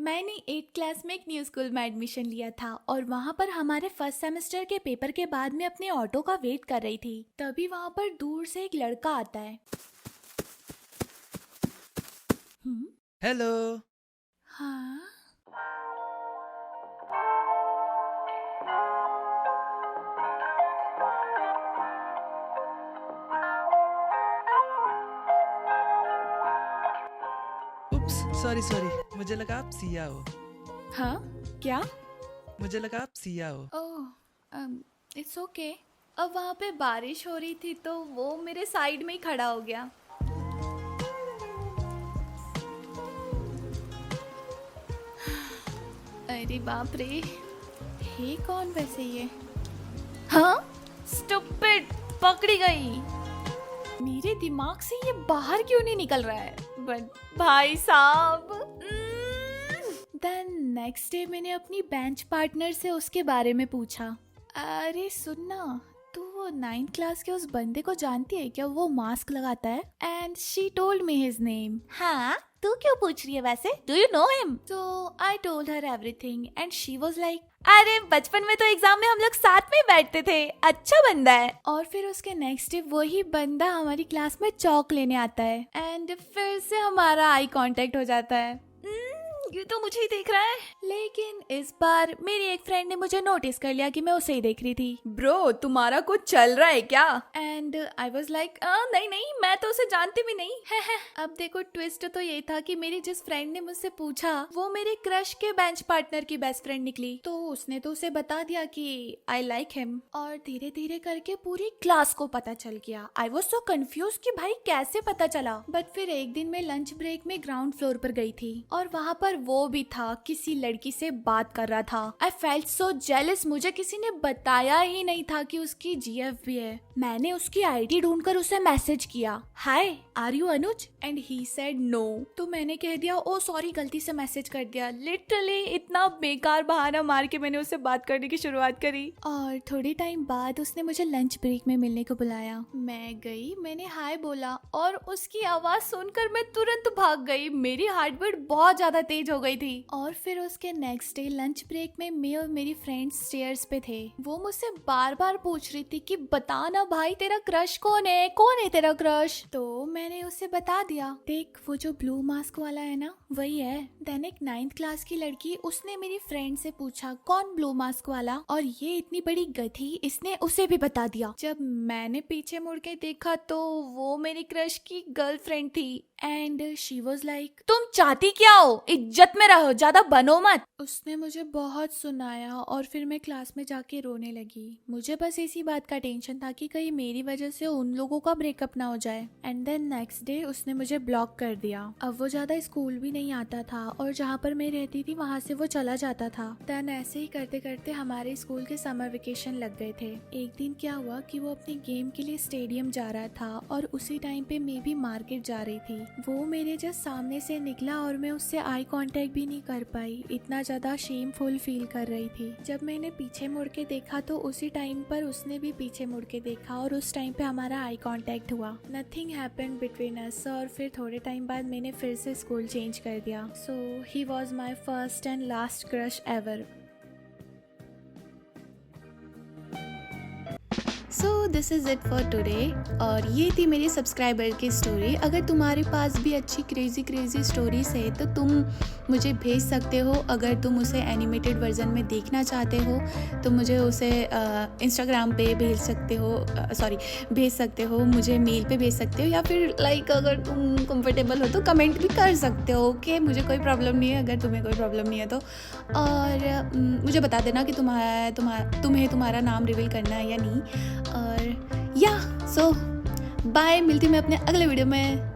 मैंने 8th class में एक न्यू स्कूल में एडमिशन लिया था और वहाँ पर हमारे फर्स्ट सेमेस्टर के पेपर के बाद मैं अपने ऑटो का वेट कर रही थी। तभी वहाँ पर दूर से एक लड़का आता है। हेलो। हाँ, उप्स, सॉरी, मुझे लगा आप सिया हो। हाँ, क्या? मुझे लगा आप सिया हो। ओह, इट्स ओके। अब वहाँ पे बारिश हो रही थी तो वो मेरे साइड में ही खड़ा हो गया। अरे बाप रे, ये कौन वैसे ये? हाँ, स्टूपिड, पकड़ी गई। मेरे दिमाग से ये बाहर क्यों नहीं निकल रहा है? बट भाई साहब। देन नेक्स्ट डे मैंने अपनी बेंच पार्टनर से उसके बारे में पूछा। अरे सुनना, तू वो 9th क्लास के उस बंदे को जानती है क्या? वो मास्क लगाता है। And she told me his name. हाँ, तू क्यों पूछ रही है वैसे? Do you know him? तो I told her everything and she was like, अरे बचपन में तो एग्जाम में हम लोग साथ में ही बैठते थे, अच्छा बंदा है। और फिर उसके नेक्स्ट डे वही बंदा हमारी क्लास में चौक लेने आता है एंड फिर से हमारा आई कांटेक्ट हो जाता है। ये तो मुझे ही देख रहा है। लेकिन इस बार मेरी एक फ्रेंड ने मुझे नोटिस कर लिया कि मैं उसे ही देख रही थी। ब्रो, तुम्हारा कुछ चल रहा है क्या? एंड आई वाज लाइक, नहीं, मैं तो उसे जानती भी नहीं है। अब देखो, ट्विस्ट तो ये था कि मेरी जिस फ्रेंड ने मुझसे पूछा वो मेरे क्रश के बेंच पार्टनर की बेस्ट फ्रेंड निकली। तो उसने तो उसे बता दिया कि आई लाइक हिम और धीरे धीरे करके पूरी क्लास को पता चल गया। आई वाज सो कंफ्यूज कि भाई कैसे पता चला। बट फिर एक दिन मैं लंच ब्रेक में ग्राउंड फ्लोर पर गई थी और वहाँ पर वो भी था, किसी लड़की से बात कर रहा था। आई फेल्ट सो जेलस, मुझे किसी ने बताया ही नहीं था कि उसकी जीएफ भी है। मैंने उसकी आईडी ढूंढकर उसे मैसेज किया, hi are you Anuj? And he said no. तो मैंने कह दिया, ओ सॉरी, गलती से मैसेज कर दिया। लिटरली इतना बेकार बहाना मार के मैंने उससे बात करने की शुरुआत करी। और थोड़ी टाइम बाद उसने मुझे लंच ब्रेक में मिलने को बुलाया। मैं गई, मैंने हाय बोला और उसकी आवाज सुनकर मैं तुरंत भाग गई। मेरी हार्ट बीट बहुत ज्यादा तेज हो गई थी। और फिर उसके नेक्स्ट डे लंच ब्रेक में मैं और मेरी फ्रेंड्स स्टेयर्स पे थे। वो मुझसे बार बार पूछ रही थी कि बता ना भाई, तेरा क्रश कौन है तेरा क्रश? तो मैंने उसे बता दिया, देख वो जो ब्लू मास्क वाला है ना, वही है। देन एक 9th क्लास की लड़की, उसने मेरी फ्रेंड से पूछा कौन ब्लू मास्क वाला, और ये इतनी बड़ी गधी, इसने उसे भी बता दिया। जब मैंने पीछे मुड़ के देखा तो वो मेरी क्रश की गर्लफ्रेंड थी। एंड शी वाज लाइक, तुम चाहती क्या हो? इज्जत में रहो, ज्यादा बनो मत। उसने मुझे बहुत सुनाया और फिर मैं क्लास में जाके रोने लगी। मुझे बस इसी बात का टेंशन था कि कहीं मेरी वजह से उन लोगों का ब्रेकअप ना हो जाए। एंड देन नेक्स्ट डे उसने मुझे ब्लॉक कर दिया। अब वो ज्यादा स्कूल भी नहीं आता था और जहाँ पर मैं रहती थी वहाँ से वो चला जाता था। देन ऐसे ही करते करते हमारे स्कूल के समर वेकेशन लग गए थे। एक दिन क्या हुआ कि वो अपने गेम के लिए स्टेडियम जा रहा था और उसी टाइम पे मैं भी मार्केट जा रही थी। वो मेरे जस्ट सामने से निकला और मैं उससे आई कांटेक्ट भी नहीं कर पाई, इतना ज्यादा शेमफुल फील कर रही थी। जब मैंने पीछे मुड़ के देखा तो उसी टाइम पर उसने भी पीछे मुड़ के देखा और उस टाइम पे हमारा आई कांटेक्ट हुआ। Nothing happened between us. और फिर थोड़े टाइम बाद मैंने फिर से स्कूल चेंज कर दिया। So he was my first and last crush ever. So this is it for today. और ये थी मेरी सब्सक्राइबर की स्टोरी। अगर तुम्हारे पास भी अच्छी क्रेजी स्टोरीज है तो तुम मुझे भेज सकते हो। अगर तुम उसे एनिमेटेड वर्जन में देखना चाहते हो तो मुझे उसे इंस्टाग्राम पे भेज सकते हो, मुझे मेल पे भेज सकते हो, या फिर लाइक अगर तुम कंफर्टेबल हो तो कमेंट भी कर सकते हो। ओके, मुझे कोई प्रॉब्लम नहीं है अगर तुम्हें कोई प्रॉब्लम नहीं है तो। और मुझे बता देना कि तुम्हें तुम्हारा नाम रिवील करना है या नहीं। और या सो बाय, मिलती हूँ मैं अपने अगले वीडियो में।